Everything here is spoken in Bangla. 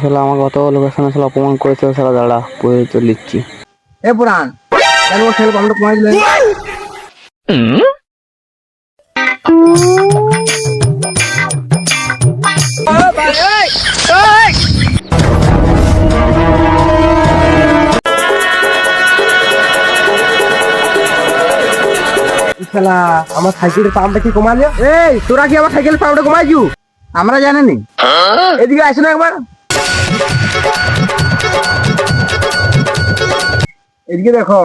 শালা আমাকে অত লোকেশনে শালা অপমান করেছে শালা, দাঁড়া পরে তো লিখছি। এ পুরান ও ছেলে পাম্পটা কমাই দিলেন। শালা আমার সাইকেলের পাম্পটা কি কমালি? এই তোরা কি আমার সাইকেলের পাম্পটা কমাইছু? আমরা জানিনি। এদিকে আসো না একবার, এদিকে দেখো।